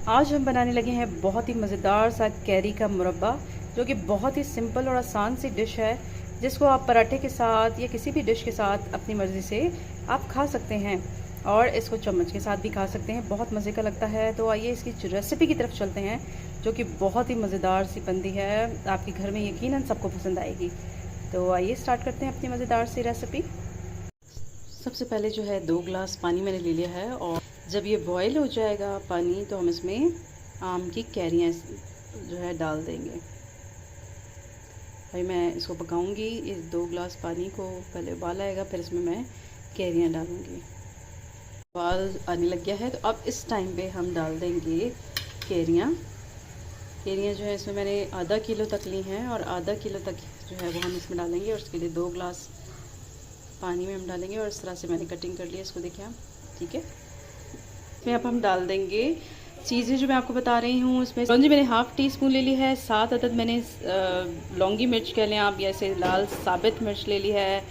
आज हम बनाने लगे हैं बहुत ही मज़ेदार सा कैरी का मुरब्बा, जो कि बहुत ही सिंपल और आसान सी डिश है, जिसको आप पराठे के साथ या किसी भी डिश के साथ अपनी मर्ज़ी से आप खा सकते हैं और इसको चम्मच के साथ भी खा सकते हैं। बहुत मज़े का लगता है। तो आइए इसकी रेसिपी की तरफ चलते हैं, जो कि बहुत ही मज़ेदार सी बनती है। आपके घर में यकीनन सबको पसंद आएगी। तो आइए स्टार्ट करते हैं अपनी मज़ेदार सी रेसिपी। सबसे पहले जो है 2 ग्लास पानी मैंने ले लिया है, और जब ये बॉयल हो जाएगा पानी तो हम इसमें आम की कैरियाँ जो है डाल देंगे। भाई मैं इसको पकाऊंगी। इस 2 ग्लास पानी को पहले उबाल आएगा, फिर इसमें मैं कैरियाँ डालूंगी। उबाल आने लग गया है, तो अब इस टाइम पे हम डाल देंगे कैरियाँ। कैरियाँ जो है इसमें मैंने आधा किलो तक ली हैं, और आधा किलो तक जो है वो हम इसमें डालेंगे। और उसके लिए 2 ग्लास पानी में हम डालेंगे, और इस तरह से मैंने कटिंग कर लिया इसको, देखिए आप। ठीक है, इसमें अब हम डाल देंगे चीज़ें जो मैं आपको बता रही हूँ। इसमें लौंजी मैंने हाफ़ टी स्पून ले ली है, 7 अदद मैंने लौंगी मिर्च कह लें आप, या ऐसे लाल साबित मिर्च ले ली है।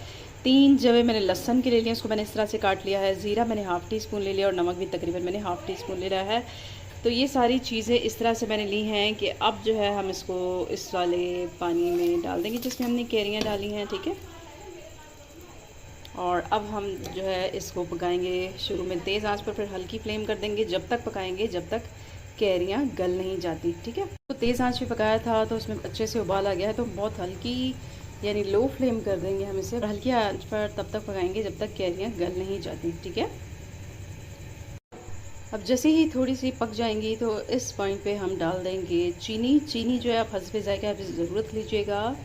3 जवे मैंने लहसन के ले लिया, उसको मैंने इस तरह से काट लिया है। ज़ीरा मैंने हाफ़ टी स्पून ले लिया, और नमक भी तकरीबन मैंने हाफ़ टी स्पून ले लिया है। तो ये सारी चीज़ें इस तरह से मैंने ली हैं कि अब जो है हम इसको इस वाले पानी में डाल देंगे जिसमें हमने कैरियाँ डाली हैं। ठीक है, और अब हम जो है इसको पकाएंगे शुरू में तेज़ आंच पर, फिर हल्की फ्लेम कर देंगे। जब तक पकाएंगे जब तक कैरियाँ गल नहीं जाती। ठीक है, तो तेज़ आंच पे पकाया था तो उसमें अच्छे से उबाल आ गया है, तो बहुत हल्की यानी लो फ्लेम कर देंगे हम इसे। हल्की आंच पर तब तक पकाएंगे जब तक कैरियाँ गल नहीं जाती। ठीक है, अब जैसे ही थोड़ी सी पक जाएंगी तो इस पॉइंट पे हम डाल देंगे चीनी। चीनी जो है आप हस्बे ज़ायका ज़रूरत लीजिएगा।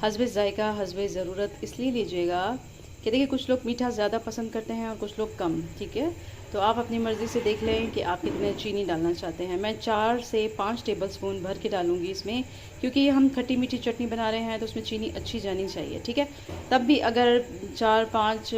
हस्बे ज़ायका हस्बे ज़रूरत इसलिए लीजिएगा कि देखिए कुछ लोग मीठा ज़्यादा पसंद करते हैं और कुछ लोग कम। ठीक है, तो आप अपनी मर्ज़ी से देख लें कि आप कितने चीनी डालना चाहते हैं। मैं 4 से 5 टेबलस्पून भर के डालूंगी इसमें, क्योंकि हम खट्टी मीठी चटनी बना रहे हैं तो उसमें चीनी अच्छी जानी चाहिए। ठीक है, तब भी अगर 4-5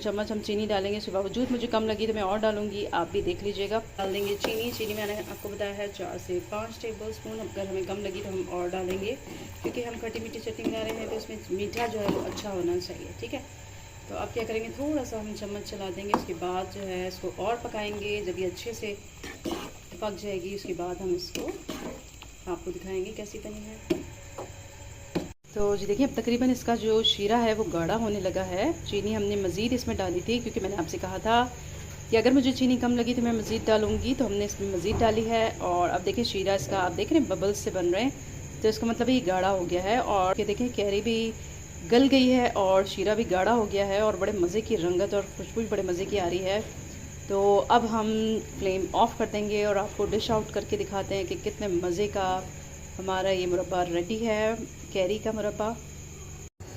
चम्मच हम चीनी डालेंगे, उसके बावजूद मुझे कम लगी तो मैं और डालूंगी, आप भी देख लीजिएगा। डाल देंगे चीनी। चीनी मैंने आपको बताया है 4 से 5 टेबलस्पून। अगर हमें कम लगी तो हम और डालेंगे, क्योंकि हम खट्टी मीठी चटनी बना रहे हैं तो उसमें मीठा जो है वो अच्छा होना चाहिए। ठीक है, तो अब क्या करेंगे, थोड़ा सा हम चम्मच चला देंगे। उसके बाद जो है इसको और पकाएंगे। जब ये अच्छे से पक जाएगी उसके बाद हम इसको आपको दिखाएंगे कैसी बनी है। तो जी देखिए, अब तकरीबन इसका जो शीरा है वो गाढ़ा होने लगा है। चीनी हमने मज़ीद इसमें डाली थी, क्योंकि मैंने आपसे कहा था कि अगर मुझे चीनी कम लगी तो मैं मज़ीद डालूंगी, तो हमने इसमें मज़ीद डाली है। और अब देखिए शीरा इसका आप देख रहे हैं बबल्स से बन रहे हैं, तो इसका मतलब ये गाढ़ा हो गया है। और ये देखें कैरी भी गल गई है और शीरा भी गाढ़ा हो गया है, और बड़े मज़े की रंगत और खुशबू बड़े मज़े की आ रही है। तो अब हम फ्लेम ऑफ़ कर देंगे और आपको डिश आउट करके दिखाते हैं कि कितने मज़े का हमारा ये मुरब्बा रेडी है, कैरी का मुरब्बा।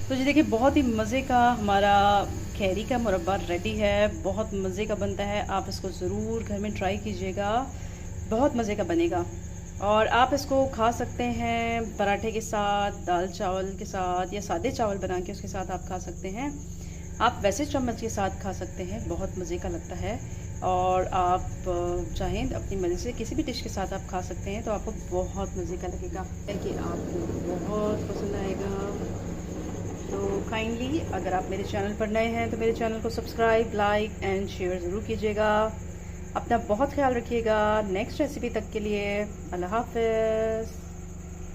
तो जी देखिए, बहुत ही मज़े का हमारा कैरी का मुरब्बा रेडी है। बहुत मज़े का बनता है, आप इसको ज़रूर घर में ट्राई कीजिएगा, बहुत मज़े का बनेगा। और आप इसको खा सकते हैं पराठे के साथ, दाल चावल के साथ, या सादे चावल बना के उसके साथ आप खा सकते हैं। आप वैसे चम्मच के साथ खा सकते हैं, बहुत मज़े का लगता है। और आप चाहें अपनी मर्ज़ी से किसी भी डिश के साथ आप खा सकते हैं, तो आपको बहुत मज़े का लगेगा, कि आपको बहुत पसंद आएगा। तो काइंडली अगर आप मेरे चैनल पर नए हैं तो मेरे चैनल को सब्सक्राइब, लाइक एंड शेयर ज़रूर कीजिएगा। अपना बहुत ख्याल रखिएगा। नेक्स्ट रेसिपी तक के लिए अल्लाह हाफ़िज़।